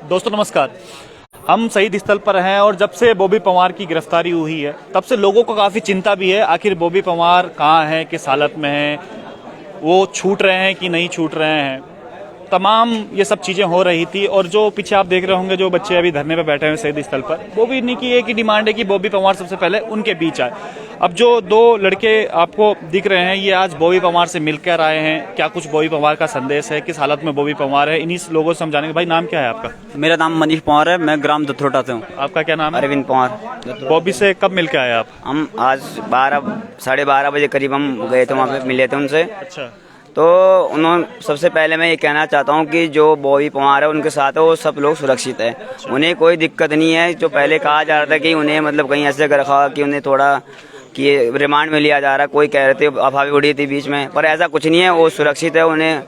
दोस्तों नमस्कार। हम शहीद स्थल पर हैं और जब से बॉबी पंवार की गिरफ्तारी हुई है तब से लोगों को काफ़ी चिंता भी है, आखिर बॉबी पंवार कहाँ हैं, किस हालत में हैं, वो छूट रहे हैं कि नहीं छूट रहे हैं। तमाम ये सब चीज़ें हो रही थी और जो पीछे आप देख रहे होंगे जो बच्चे अभी धरने पर बैठे हैं शहीद स्थल पर, वो भी इन्हीं की एक ही डिमांड है कि बॉबी पंवार सबसे पहले उनके बीच आए। अब जो दो लड़के आपको दिख रहे हैं ये आज बॉबी पंवार से मिलकर आए हैं। क्या कुछ बॉबी पंवार का संदेश है, किस हालत में बॉबी पंवार है, इन्हीं लोगों से हम जानेंगे। भाई नाम क्या है आपका? मेरा नाम मनीष पंवार है, मैं ग्राम दथरोटा से हूँ। आपका क्या नाम है? अरविंद पंवार। बॉबी से कब मिलकर आए आप? हम आज 12:30 बजे करीब हम गए थे, वहाँ पे मिले थे उनसे। अच्छा। तो उन्होंने सबसे पहले मैं ये कहना चाहता हूँ कि जो बॉबी पंवार है उनके साथ है वो सब लोग सुरक्षित है, उन्हें कोई दिक्कत नहीं है। जो पहले कहा जा रहा था कि उन्हें मतलब कहीं ऐसे कर रखा कि उन्हें थोड़ा कि रिमांड में लिया जा रहा है, कोई कह रहे थे अफवाह उड़ी थी बीच में, पर ऐसा कुछ नहीं है। वो सुरक्षित है, उन्हें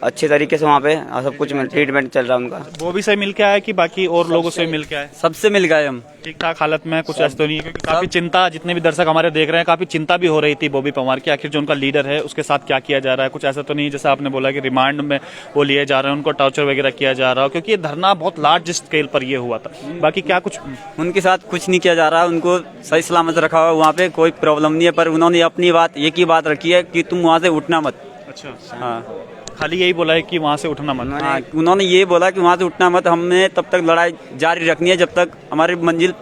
अच्छे तरीके से वहाँ पे सब कुछ ट्रीटमेंट चल रहा है उनका। बॉबी से मिल के आए कि बाकी और लोगों से मिल के आए? सबसे मिल गए हम। ठीक ठाक हालत में कुछ ऐसा तो नहीं है? क्योंकि काफी चिंता, जितने भी दर्शक हमारे देख रहे हैं, काफी चिंता भी हो रही थी बॉबी पंवार की, आखिर जो उनका लीडर है उसके साथ क्या किया जा रहा है। कुछ ऐसा तो नहीं जैसा आपने बोला कि रिमांड में वो लिए जा रहे हैं, उनको टॉर्चर वगैरह किया जा रहा हो, क्योंकि ये धरना बहुत लार्ज स्केल पर ये हुआ था। बाकी क्या कुछ उनके साथ कुछ नहीं किया जा रहा, उनको सही सलामत रखा हुआ, वहाँ पे कोई प्रॉब्लम नहीं है। पर उन्होंने अपनी बात एक ही बात रखी है कि तुम वहाँ से उठना मत। अच्छा। हाँ, खाली यही बोला है कि वहाँ से उठना मत? हाँ, उन्होंने ये बोला कि वहाँ से उठना मत, हमने तब तक लड़ाई जारी रखनी है जब तक हमारी मंजिल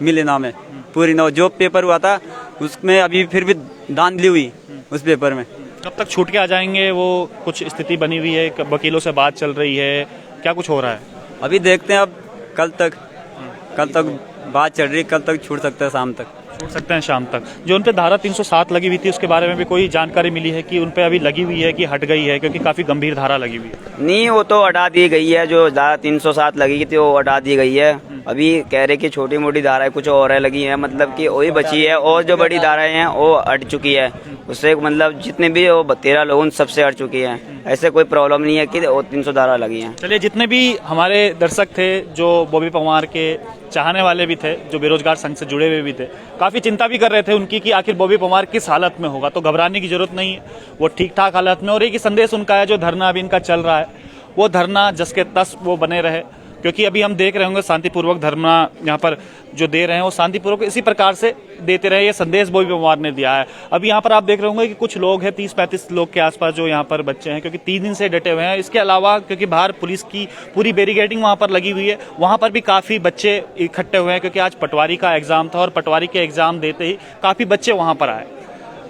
मिले ना, में पूरी ना हो। जो पेपर हुआ था उसमें अभी फिर भी धांधली हुई उस पेपर में। कब तक छूट के आ जाएंगे? वो कुछ स्थिति बनी हुई है, वकीलों से बात चल रही है, क्या कुछ हो रहा है? अभी देखते हैं, अब कल तक बात चल रही, कल तक छूट सकता है, शाम तक छूट सकते हैं, शाम तक। जो उन पे धारा 307 लगी हुई थी उसके बारे में भी कोई जानकारी मिली है कि उन पे अभी लगी हुई है कि हट गई है? क्योंकि काफी गंभीर धारा लगी हुई है। नहीं, वो तो हटा दी गई है। जो धारा 307 लगी थी वो हटा दी गई है। अभी कह रहे कि छोटी मोटी धाराएं कुछ और है लगी है, मतलब कि वही बची है, और जो बड़ी धाराएं हैं वो हट चुकी है। उससे मतलब जितने भी वो 13 लोग उन सबसे हट चुकी है। ऐसे कोई प्रॉब्लम नहीं है कि 300 धारा लगी है। चलिए, जितने भी हमारे दर्शक थे जो बॉबी पंवार के चाहने वाले भी थे, जो बेरोजगार संघ से जुड़े हुए भी थे, काफी चिंता भी कर रहे थे उनकी कि आखिर बॉबी पंवार किस हालत में होगा। तो घबराने की जरूरत नहीं है, वो ठीक ठाक हालत में। और एक ही संदेश उनका है, जो धरना अभी इनका चल रहा है वो धरना जस के तस वो बने रहे। क्योंकि अभी हम देख रहे होंगे शांतिपूर्वक धरना यहाँ पर जो दे रहे हैं वो शांतिपूर्वक इसी प्रकार से देते रहे, ये संदेश बॉबी पंवार ने दिया है। अभी यहाँ पर आप देख रहे होंगे कि कुछ लोग हैं, 30-35 लोग के आसपास जो यहाँ पर बच्चे हैं, क्योंकि 3 दिन से डटे हुए हैं। इसके अलावा क्योंकि बाहर पुलिस की पूरी बैरिकेडिंग वहाँ पर लगी हुई है, वहाँ पर भी काफ़ी बच्चे इकट्ठे हुए हैं, क्योंकि आज पटवारी का एग्जाम था और पटवारी के एग्जाम देते ही काफ़ी बच्चे वहाँ पर आए।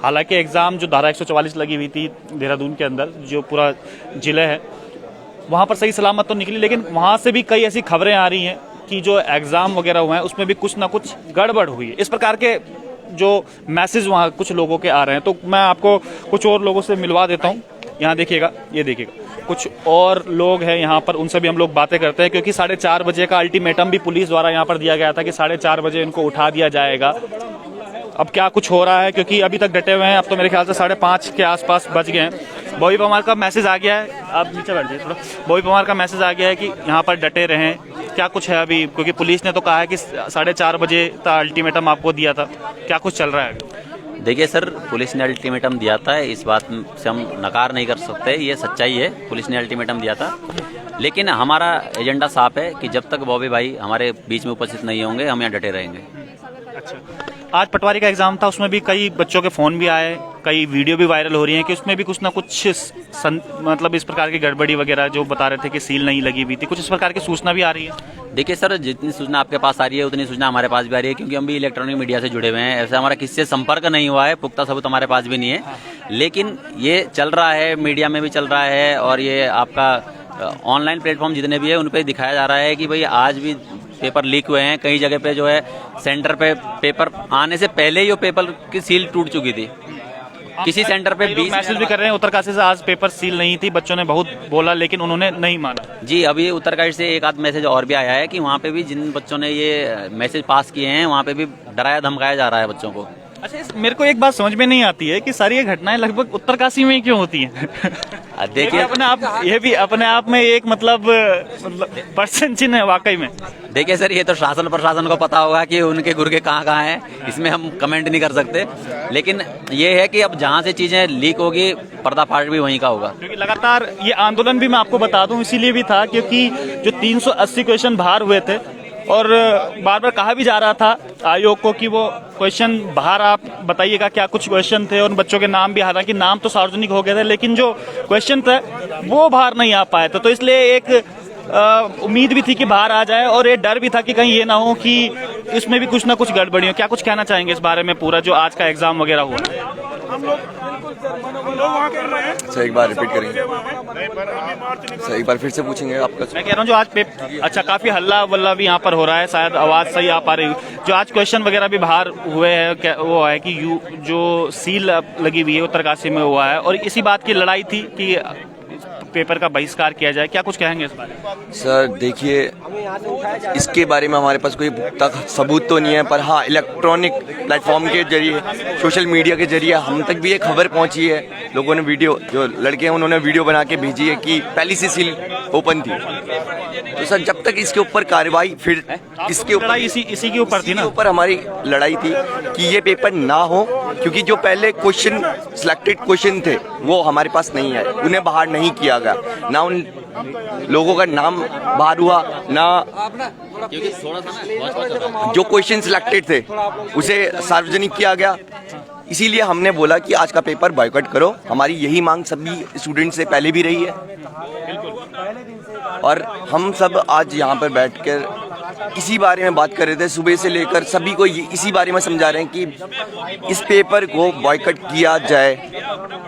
हालांकि एग्जाम जो धारा 144 लगी हुई थी देहरादून के अंदर, जो पूरा जिले है, वहाँ पर सही सलामत तो निकली, लेकिन वहाँ से भी कई ऐसी खबरें आ रही हैं कि जो एग्ज़ाम वगैरह हुए हैं उसमें भी कुछ ना कुछ गड़बड़ हुई है। इस प्रकार के जो मैसेज वहाँ कुछ लोगों के आ रहे हैं। तो मैं आपको कुछ और लोगों से मिलवा देता हूँ। यहाँ देखिएगा, ये देखिएगा, कुछ और लोग हैं यहाँ पर, उनसे भी हम लोग बातें करते हैं। क्योंकि 4:30 बजे का अल्टीमेटम भी पुलिस द्वारा यहाँ पर दिया गया था कि 4:30 बजे इनको उठा दिया जाएगा। अब क्या कुछ हो रहा है, क्योंकि अभी तक डटे हुए हैं। अब तो मेरे ख्याल से 5:30 के आसपास बज गए हैं। बॉबी पंवार का मैसेज आ गया है, आप नीचे बैठ जाइए थोड़ा। बॉबी पंवार का मैसेज आ गया है कि यहाँ पर डटे रहें। क्या कुछ है अभी, क्योंकि पुलिस ने तो कहा है कि 4:30 बजे का अल्टीमेटम आपको दिया था, क्या कुछ चल रहा है? देखिए सर, पुलिस ने अल्टीमेटम दिया था, इस बात से हम नकार नहीं कर सकते, ये सच्चाई है। पुलिस ने अल्टीमेटम दिया था, लेकिन हमारा एजेंडा साफ है कि जब तक बॉबी भाई हमारे बीच में उपस्थित नहीं होंगे हम यहाँ डटे रहेंगे। अच्छा, आज पटवारी का एग्जाम था, उसमें भी कई बच्चों के फोन भी आए, कई वीडियो भी वायरल हो रही हैं कि उसमें भी कुछ ना कुछ मतलब इस प्रकार की गड़बड़ी वगैरह जो बता रहे थे कि सील नहीं लगी हुई थी, कुछ इस प्रकार की सूचना भी आ रही है। देखिए सर, जितनी सूचना आपके पास आ रही है उतनी सूचना हमारे पास भी आ रही है, क्योंकि हम भी इलेक्ट्रॉनिक मीडिया से जुड़े हुए हैं। ऐसा हमारा किसी से संपर्क नहीं हुआ है, पुख्ता सबूत हमारे पास भी नहीं है, लेकिन ये चल रहा है, मीडिया में भी चल रहा है, और ये आपका ऑनलाइन प्लेटफॉर्म जितने भी है उन पर दिखाया जा रहा है कि भाई आज भी पेपर लीक हुए हैं। कई जगह पे जो है सेंटर पे पेपर आने से पहले ही वो पेपर की सील टूट चुकी थी। किसी सेंटर पे 20 मैसेज भी कर रहे हैं उत्तरकाशी से, आज पेपर सील नहीं थी, बच्चों ने बहुत बोला लेकिन उन्होंने नहीं माना। जी, अभी उत्तरकाशी से एक आध मैसेज और भी आया है कि वहाँ पे भी जिन बच्चों ने ये मैसेज पास किए हैं वहाँ पे भी डराया धमकाया जा रहा है बच्चों को। अच्छा मेरे को एक बात समझ में नहीं आती है कि सारी ये घटनाएं लगभग उत्तरकाशी में ही क्यों होती हैं? देखिए अपने आप ये भी अपने आप में एक मतलब प्रश्न चिन्ह है वाकई में। देखिए सर, ये तो शासन प्रशासन को पता होगा कि उनके गुर्गे कहाँ कहाँ हैं, इसमें हम कमेंट नहीं कर सकते। लेकिन ये है कि अब जहाँ से चीजें लीक होगी, पर्दाफाश भी वहीं का होगा। क्योंकि लगातार ये आंदोलन भी मैं आपको बता दूं इसीलिए भी था क्योंकि जो 380 क्वेश्चन बाहर हुए थे और बार बार कहा भी जा रहा था आयोग को कि वो क्वेश्चन बाहर आप बताइएगा क्या कुछ क्वेश्चन थे। उन बच्चों के नाम भी, हालांकि नाम तो सार्वजनिक हो गए थे, लेकिन जो क्वेश्चन थे वो बाहर नहीं आ पाए थे। तो इसलिए एक उम्मीद भी थी कि बाहर आ जाए और ये डर भी था कि कहीं ये ना हो कि इसमें भी कुछ ना कुछ गड़बड़ी हो। क्या कुछ कहना चाहेंगे इस बारे में, पूरा जो आज का एग्जाम वगैरह हुआ? सर एक बार रिपीट करेंगे सर, एक बार फिर से पूछेंगे आपका। मैं कह रहा हूँ जो आज अच्छा काफी हल्ला वल्ला भी यहाँ पर हो रहा है, शायद आवाज सही आ पा रही हो। जो आज क्वेश्चन वगैरह भी बाहर हुए हैं वो है कि जो सील लगी हुई है उत्तरकाशी में हुआ है और इसी बात की लड़ाई थी कि पेपर का बहिष्कार किया जाए। क्या कुछ कहेंगे इस बारे में? सर देखिए, इसके बारे में हमारे पास कोई पुख्ता सबूत तो नहीं है, पर हाँ इलेक्ट्रॉनिक प्लेटफॉर्म के जरिए, सोशल मीडिया के जरिए हम तक भी ये खबर पहुंची है। लोगों ने वीडियो, जो लड़के हैं उन्होंने वीडियो बना के भेजी है कि पहली से सील ओपन थी। तो सर जब तक इसके ऊपर कार्रवाई, फिर इसके ऊपर इसी के ऊपर थी ना, ऊपर हमारी लड़ाई थी कि ये पेपर ना हो, क्योंकि जो पहले क्वेश्चन सिलेक्टेड क्वेश्चन थे वो हमारे पास नहीं है, उन्हें बाहर नहीं किया गया, ना उन लोगों का नाम बाहर हुआ, ना जो क्वेश्चन सिलेक्टेड थे उसे सार्वजनिक किया गया। इसीलिए हमने बोला कि आज का पेपर बॉयकॉट करो। हमारी यही मांग सभी स्टूडेंट से पहले भी रही है और हम सब आज यहाँ पर बैठकर इसी बारे में बात कर रहे थे। सुबह से लेकर सभी को इसी बारे में समझा रहे हैं कि इस पेपर को बॉयकॉट किया जाए,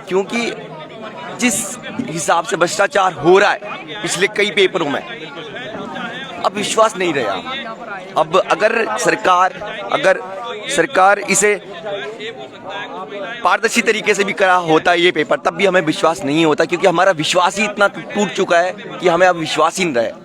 क्योंकि जिस हिसाब से भ्रष्टाचार हो रहा है पिछले कई पेपरों में, अब विश्वास नहीं रहा। अब अगर सरकार इसे पारदर्शी तरीके से भी करा होता ये पेपर, तब भी हमें विश्वास नहीं होता, क्योंकि हमारा विश्वास ही इतना टूट चुका है कि हमें अब विश्वास ही नहीं रहा।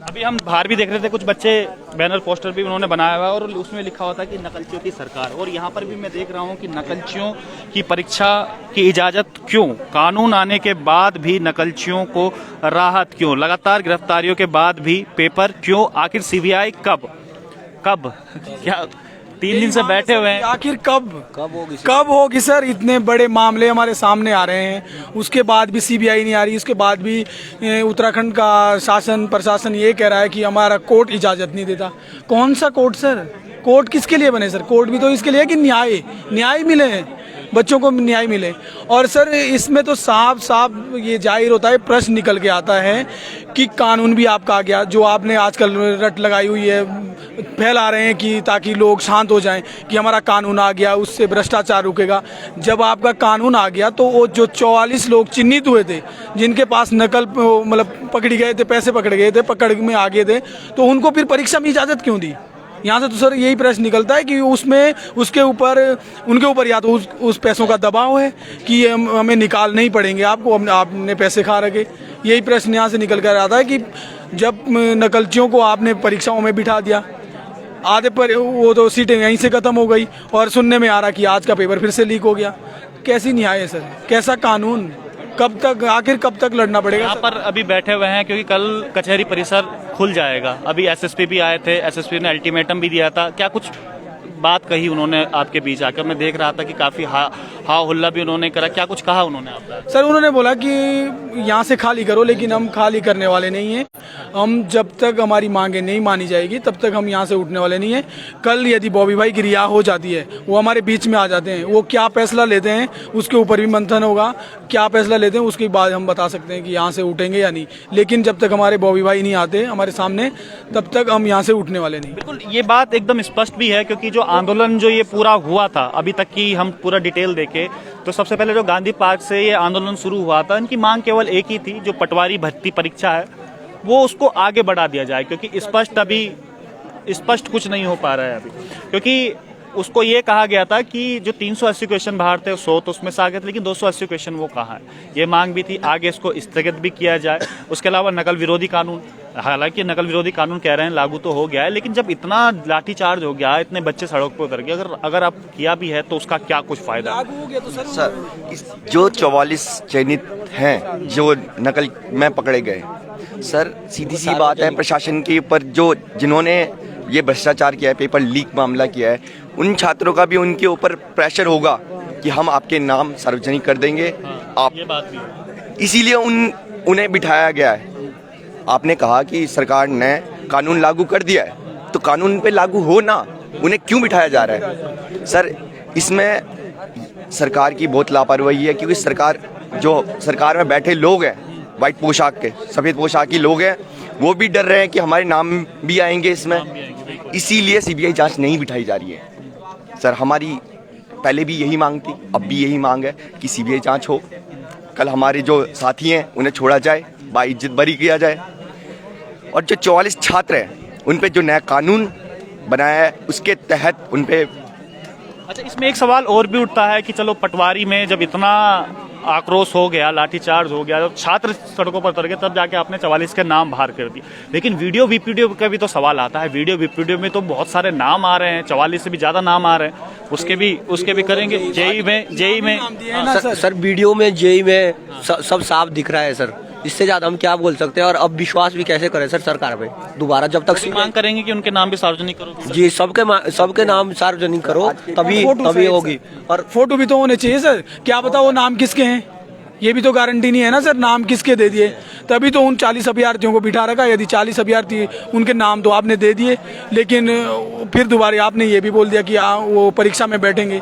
अभी हम बाहर भी देख रहे थे, कुछ बच्चे बैनर पोस्टर भी उन्होंने बनाया हुआ है और उसमें लिखा हुआ था कि नकलचियों की सरकार। और यहाँ पर भी मैं देख रहा हूँ कि नकलचियों की परीक्षा की इजाजत क्यों, कानून आने के बाद भी नकलचियों को राहत क्यों, लगातार गिरफ्तारियों के बाद भी पेपर क्यों, आखिर सीबीआई कब क्या 3 दिन से बैठे हुए हैं, आखिर कब होगी सर? इतने बड़े मामले हमारे सामने आ रहे हैं, उसके बाद भी सीबीआई नहीं आ रही, उसके बाद भी उत्तराखंड का शासन प्रशासन ये कह रहा है कि हमारा कोर्ट इजाजत नहीं देता। कौन सा कोर्ट सर? कोर्ट किसके लिए बने सर? कोर्ट भी तो इसके लिए कि न्याय मिले, बच्चों को न्याय मिले। और सर इसमें तो साफ ये जाहिर होता है, प्रश्न निकल के आता है कि कानून भी आपका आ गया, जो आपने आजकल रट लगाई हुई है, फैला रहे हैं कि ताकि लोग शांत हो जाएं कि हमारा कानून आ गया, उससे भ्रष्टाचार रुकेगा। जब आपका कानून आ गया तो वो जो 44 लोग चिन्हित हुए थे, जिनके पास नकल मतलब पकड़ गए थे, पैसे पकड़ गए थे, पकड़ में आ गए थे, तो उनको फिर परीक्षा में इजाजत क्यों दी? यहाँ से तो सर यही प्रश्न निकलता है कि उसमें उनके ऊपर या तो उस पैसों का दबाव है कि हमें निकाल नहीं पड़ेंगे, आपने पैसे खा रखे। यही प्रश्न यहाँ से निकल कर आता है कि जब नकलचियों को आपने परीक्षाओं में बिठा दिया, आधे पर वो तो सीटें यहीं से खत्म हो गई और सुनने में आ रहा कि आज का पेपर फिर से लीक हो गया। कैसी न्याय है सर? कैसा कानून? आखिर कब तक लड़ना पड़ेगा? यहाँ पर अभी बैठे हुए हैं क्योंकि कल कचहरी परिसर खुल जाएगा। अभी एसएसपी भी आए थे, एसएसपी ने अल्टीमेटम भी दिया था। क्या कुछ बात कही उन्होंने आपके बीच आकर? मैं देख रहा था कि काफी हा हुल्ला भी उन्होंने करा। क्या कुछ कहा उन्होंने आपका? सर उन्होंने बोला कि यहाँ से खाली करो, लेकिन हम खाली करने वाले नहीं हैं। हम जब तक हमारी मांगे नहीं मानी जाएगी तब तक हम यहाँ से उठने वाले नहीं हैं। कल यदि बॉबी भाई की रिहा हो जाती है, वो हमारे बीच में आ जाते हैं, वो क्या फैसला लेते हैं उसके ऊपर भी मंथन होगा। क्या फैसला लेते हैं उसके बाद हम बता सकते हैं कि यहाँ से उठेंगे या नहीं। लेकिन जब तक हमारे बॉबी भाई नहीं आते हमारे सामने, तब तक हम यहाँ से उठने वाले नहीं। बिल्कुल, ये बात एकदम स्पष्ट भी है क्योंकि जो आंदोलन जो ये पूरा हुआ था, अभी तक की हम पूरा डिटेल देखें तो सबसे पहले जो गांधी पार्क से ये आंदोलन शुरू हुआ था, इनकी मांग केवल एक ही थी, जो पटवारी भर्ती परीक्षा है वो उसको आगे बढ़ा दिया जाए, क्योंकि स्पष्ट कुछ नहीं हो पा रहा है अभी। क्योंकि उसको ये कहा गया था कि जो 380 क्वेश्चन बाहर थे 100 तो उसमें से आ गए थे, लेकिन 280 क्वेश्चन वो कहाँ है, ये मांग भी थी। आगे इसको स्थगित भी किया जाए। उसके अलावा नकल विरोधी कानून हालांकि नकल विरोधी कानून कह रहे हैं लागू तो हो गया है, लेकिन जब इतना लाठीचार्ज हो गया, इतने बच्चे सड़क पर उतर गए, अगर आप किया भी है तो उसका क्या कुछ फायदा? लागू हो गया तो सर जो 44 चयनित हैं जो नकल में पकड़े गए, सर सीधी सी बात है, प्रशासन के ऊपर जो जिन्होंने ये भ्रष्टाचार किया है, पेपर लीक मामला किया है, उन छात्रों का भी उनके ऊपर प्रेशर होगा कि हम आपके नाम सार्वजनिक कर देंगे। आप ये बात भी है। इसीलिए उन्हें बिठाया गया है। आपने कहा कि सरकार ने कानून लागू कर दिया है, तो कानून पे लागू हो ना, उन्हें क्यों बिठाया जा रहा है? सर इसमें सरकार की बहुत लापरवाही है, क्योंकि सरकार में बैठे लोग हैं वाइट पोशाक के, सफ़ेद पोशाक के लोग हैं, वो भी डर रहे हैं कि हमारे नाम भी आएंगे इसमें, इसीलिए सीबीआई जांच नहीं बिठाई जा रही है। सर हमारी पहले भी यही मांग थी, अब भी यही मांग है कि सीबीआई जांच हो, कल हमारे जो साथी हैं उन्हें छोड़ा जाए, बाइज्जत बरी किया जाए, और जो 44 छात्र हैं उन पे जो नया कानून बनाया है उसके तहत उन पे। अच्छा, इसमें एक सवाल और भी उठता है कि चलो पटवारी में जब इतना आक्रोश हो गया, लाठीचार्ज हो गया, जब छात्र सड़कों पर उतर गए, तब जाके आपने 44 के नाम बाहर कर दिए, लेकिन वीडियो वीपीडीओ का भी तो सवाल आता है। वीडियो वीपीडीओ में तो बहुत सारे नाम आ रहे हैं, 44 से भी ज्यादा नाम आ रहे हैं, उसके भी करेंगे। जेई में सर वीडियो में जेई में सब साफ दिख रहा है सर, इससे ज्यादा हम क्या बोल सकते हैं। और अब विश्वास भी कैसे करें सर सरकार पे दोबारा, जब तक मांग करेंगे कि उनके नाम भी सार्वजनिक करो। जी, सबके नाम सार्वजनिक करो, तभी होगी। और फोटो भी तो होने चाहिए सर, क्या पता वो नाम किसके हैं, ये भी तो गारंटी नहीं है ना सर, नाम किसके दे दिए, तभी तो उन 40 अभ्यर्थियों को बिठा रखा। यदि 40 अभ्यर्थी उनके नाम तो आपने दे दिए, लेकिन फिर दोबारा आपने ये भी बोल दिया कि वो परीक्षा में बैठेंगे,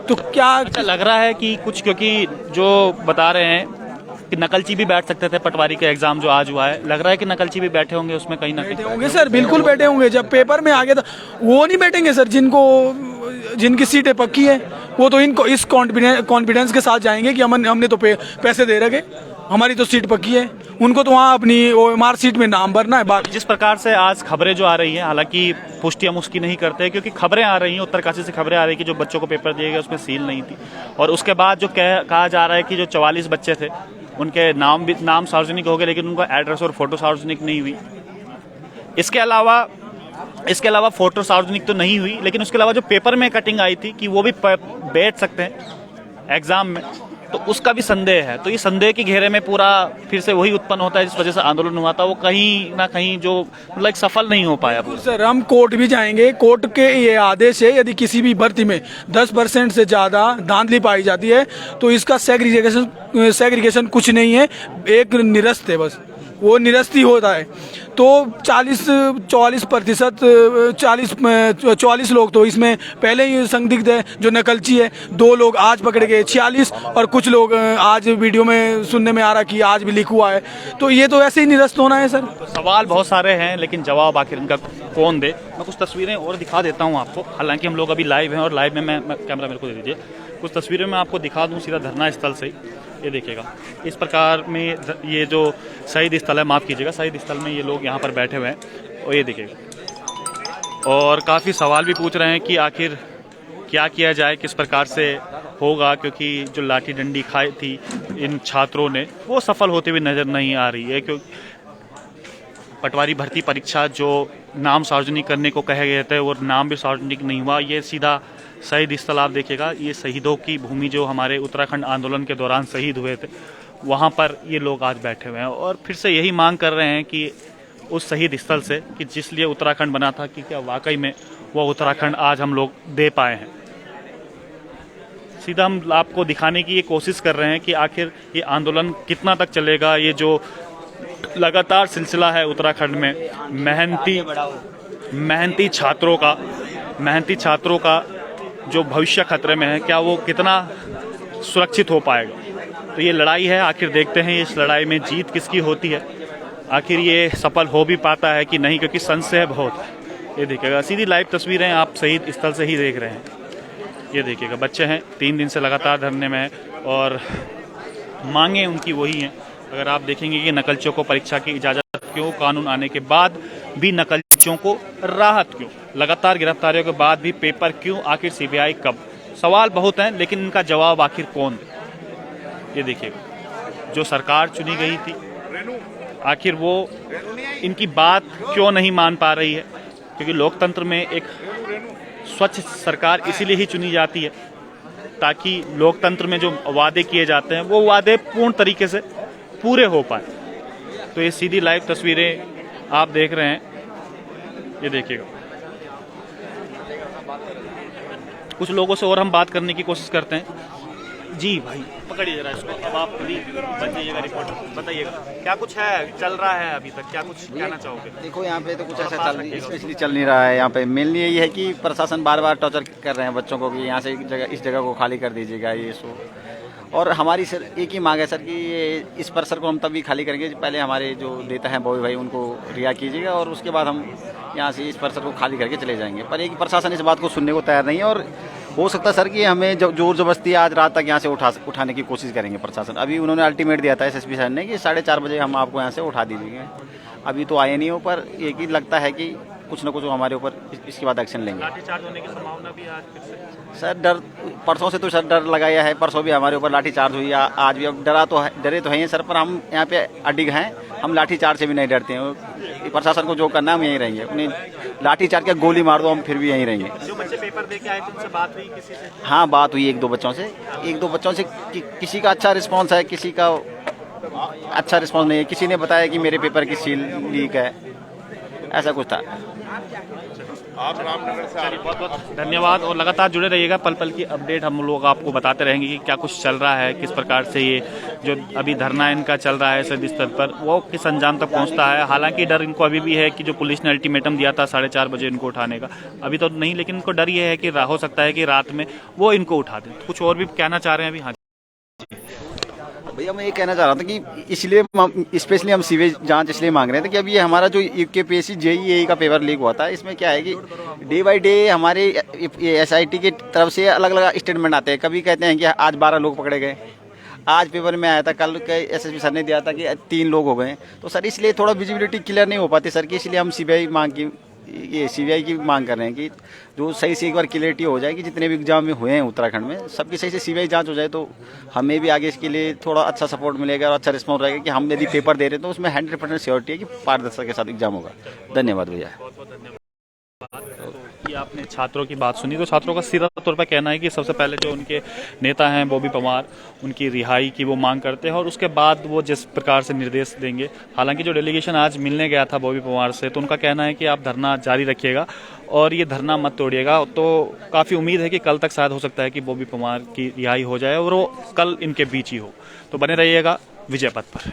तो क्या अच्छा लग रहा है कि कुछ, क्योंकि जो बता रहे हैं कि नकलची भी बैठ सकते थे, पटवारी का एग्जाम जो आज हुआ है, लग रहा है कि नकलची भी बैठे होंगे उसमें, कहीं ना कहीं बैठे होंगे सर, बिल्कुल बैठे होंगे। जब पेपर में आ गया था वो नहीं बैठेंगे सर, जिनकी सीटें पक्की है, वो तो इनको इस कॉन्फिडेंस के साथ जाएंगे कि हमने तो पैसे दे रखे, हमारी तो सीट पक्की है, उनको तो वहाँ अपनी OMR सीट में नाम भरना है। बाकी जिस प्रकार से आज खबरें जो आ रही हैं, हालांकि पुष्टि हम उसकी नहीं करते, क्योंकि खबरें आ रही हैं, उत्तरकाशी से खबरें आ रही हैं कि जो बच्चों को पेपर दिए गए उसमें सील नहीं थी, और उसके बाद जो कहा जा रहा है कि जो 44 बच्चे थे उनके नाम सार्वजनिक हो गए, लेकिन उनका एड्रेस और फोटो सार्वजनिक नहीं हुई। इसके अलावा फोटो सार्वजनिक तो नहीं हुई, लेकिन उसके अलावा जो पेपर में कटिंग आई थी कि वो भी बैठ सकते हैं एग्जाम में, तो उसका भी संदेह है। तो ये संदेह के घेरे में पूरा फिर से वही उत्पन्न होता है जिस वजह से आंदोलन हुआ था, वो कहीं ना कहीं जो मतलब सफल नहीं हो पाया। सर हम कोर्ट भी जाएंगे, कोर्ट के ये आदेश है, यदि किसी भी भर्ती में 10% से ज्यादा धांधली पाई जाती है तो इसका सेग्रीगेशन कुछ नहीं है, एक निरस्त है, बस वो निरस्त ही होता है। तो 44 लोग तो इसमें पहले ही संदिग्ध है, जो नकलची है, 2 लोग आज पकड़े गए, 46, और कुछ लोग आज वीडियो में सुनने में आ रहा कि आज भी लीक हुआ है, तो ये तो ऐसे ही निरस्त होना है सर। सवाल बहुत सारे हैं, लेकिन जवाब आखिर इनका कौन दे। मैं कुछ तस्वीरें और दिखा देता हूं आपको, हालांकि हम लोग अभी लाइव हैं, और लाइव में मैं कैमरा मेरे को दे दीजिए, कुछ तस्वीरें मैं आपको दिखा दूं सीधा धरना स्थल से ही। ये देखिएगा, इस प्रकार में ये जो शहीद स्थल है, माफ़ कीजिएगा, शहीद स्थल में ये लोग यहाँ पर बैठे हुए हैं, और ये देखिएगा, और काफ़ी सवाल भी पूछ रहे हैं कि आखिर क्या किया जाए, किस प्रकार से होगा, क्योंकि जो लाठी डंडी खाई थी इन छात्रों ने वो सफल होते हुए नज़र नहीं आ रही है। क्योंकि पटवारी भर्ती परीक्षा जो नाम सार्वजनिक करने को कहे गए थे और नाम भी सार्वजनिक नहीं हुआ। ये सीधा शहीद स्थल आप देखिएगा, ये शहीदों की भूमि जो हमारे उत्तराखंड आंदोलन के दौरान शहीद हुए थे, वहाँ पर ये लोग आज बैठे हुए हैं और फिर से यही मांग कर रहे हैं कि उस शहीद स्थल से कि जिस लिए उत्तराखंड बना था, कि क्या वाकई में वो उत्तराखंड आज हम लोग दे पाए हैं। सीधा हम आपको दिखाने की ये कोशिश कर रहे हैं कि आखिर ये आंदोलन कितना तक चलेगा। ये जो लगातार सिलसिला है उत्तराखंड में मेहनती छात्रों का जो भविष्य खतरे में है, क्या वो कितना सुरक्षित हो पाएगा। तो ये लड़ाई है, आखिर देखते हैं इस लड़ाई में जीत किसकी होती है, आखिर ये सफल हो भी पाता है कि नहीं, क्योंकि संशय बहुत है। ये देखिएगा, सीधी लाइव तस्वीरें आप शहीद स्थल से ही देख रहे हैं। ये देखिएगा, बच्चे हैं 3 दिन से लगातार धरने में हैं और मांगे उनकी वही हैं। अगर आप देखेंगे कि नकलचियों को परीक्षा की इजाज़त क्यों, कानून आने के बाद भी नकलचियों को राहत क्यों, लगातार गिरफ्तारियों के बाद भी पेपर क्यों, आखिर सीबीआई कब, सवाल बहुत हैं, लेकिन इनका जवाब आखिर कौन दे। ये देखिएगा, जो सरकार चुनी गई थी आखिर वो इनकी बात क्यों नहीं मान पा रही है, क्योंकि लोकतंत्र में एक स्वच्छ सरकार इसीलिए ही चुनी जाती है ताकि लोकतंत्र में जो वादे किए जाते हैं वो वादे पूर्ण तरीके से पूरे हो पाए। तो ये सीधी लाइव तस्वीरें आप देख रहे हैं, ये देखिएगा। कुछ लोगों से और हम बात करने की कोशिश करते हैं। जी भाई पकड़िए जरा इसको, अब आप खुद ही बन जाइएगा रिपोर्टर, बताइएगा क्या कुछ है चल रहा है अभी तक, क्या कुछ कहना चाहोगे? देखो यहाँ पे तो कुछ ऐसा स्पेशली चल नहीं रहा है। यहाँ पे मेनली यही है कि प्रशासन बार बार टॉर्चर कर रहे हैं बच्चों को कि यहाँ से इस जगह को खाली कर दीजिएगा ये सो। और हमारी सर एक ही मांग है सर कि ये इस परिसर को हम तभी खाली करेंगे पहले हमारे जो नेता हैं बॉबी भाई उनको रिहा कीजिएगा और उसके बाद हम यहाँ से इस परिसर को खाली करके चले जाएंगे। पर एक प्रशासन इस बात को सुनने को तैयार नहीं है और हो सकता है सर कि हमें जोर जबरदस्ती आज रात तक यहाँ से उठाने की कोशिश करेंगे प्रशासन। अभी उन्होंने अल्टीमेट दिया था एसएसपी सर ने कि 4:30 बजे हम आपको यहाँ से उठा दीजिएंगे। अभी तो आए नहीं हो, पर एक ही लगता है कि कुछ न कुछ हमारे ऊपर इसके बाद एक्शन लेंगे। लाठीचार्ज होने की संभावना भी आज फिर से? सर डर परसों से तो सर डर लगाया है, परसों भी हमारे ऊपर लाठीचार्ज हुई, आज भी अब डरे तो हैं सर, पर हम यहाँ पे अडिग हैं, हम लाठीचार्ज से भी नहीं डरते हैं। प्रशासन को जो करना हम यहीं रहेंगे, उन्हें लाठीचार्ज के गोली मार दो हम फिर भी यहीं रहेंगे। जो बच्चे पेपर दे के आए थे उनसे बात हुई किसी से? हाँ बात हुई एक दो बच्चों से किसी का अच्छा रिस्पॉन्स है, किसी का अच्छा रिस्पॉन्स नहीं है। किसी ने बताया कि मेरे पेपर की सील लीक है, ऐसा कुछ था। चलिए बहुत बहुत धन्यवाद और लगातार जुड़े रहिएगा, पल पल की अपडेट हम लोग आपको बताते रहेंगे कि क्या कुछ चल रहा है, किस प्रकार से ये जो अभी धरना इनका चल रहा है सदी स्तर पर वो किस अंजाम तक पहुंचता है। हालांकि डर इनको अभी भी है कि जो पुलिस ने अल्टीमेटम दिया था 4:30 बजे इनको उठाने का, अभी तो नहीं, लेकिन इनको डर ये है कि हो सकता है कि रात में वो इनको उठा दें। कुछ और भी कहना चाह रहे हैं अभी? हाँ भैया मैं ये कहना चाह रहा था कि इसलिए स्पेशली हम सीवेज जांच इसलिए मांग रहे थे कि अभी हमारा जो यूकेपीएससी जेईई का पेपर लीक हुआ था, इसमें क्या है कि डे बाय डे हमारे एसआईटी की तरफ से अलग अलग स्टेटमेंट आते हैं। कभी कहते हैं कि आज 12 लोग पकड़े गए, आज पेपर में आया था, कल के एसएसपी सर ने दिया था कि 3 लोग हो गए। तो सर इसलिए थोड़ा विजिबिलिटी क्लियर नहीं हो पाती सर की, इसलिए हम सीबीआई की मांग कर रहे हैं कि जो सही से एक बार क्लियरिटी हो जाए कि जितने भी एग्जाम में हुए हैं उत्तराखंड में सबकी सही से सीबीआई जांच हो जाए, तो हमें भी आगे इसके लिए थोड़ा अच्छा सपोर्ट मिलेगा और अच्छा रिस्पॉन्स रहेगा कि हम यदि पेपर दे रहे हैं तो उसमें 100% श्योरिटी है कि पारदर्शिता के साथ एग्जाम होगा। धन्यवाद भैया। कि आपने छात्रों की बात सुनी, तो छात्रों का सीधा तौर पर कहना है कि सबसे पहले जो उनके नेता हैं बॉबी पवार, उनकी रिहाई की वो मांग करते हैं और उसके बाद वो जिस प्रकार से निर्देश देंगे। हालांकि जो डेलीगेशन आज मिलने गया था बॉबी पवार से, तो उनका कहना है कि आप धरना जारी रखिएगा और ये धरना मत तोड़िएगा। तो काफ़ी उम्मीद है कि कल तक शायद हो सकता है कि बॉबी पवार की रिहाई हो जाए और वो कल इनके बीच ही हो। तो बने रहिएगा विजय पथ पर।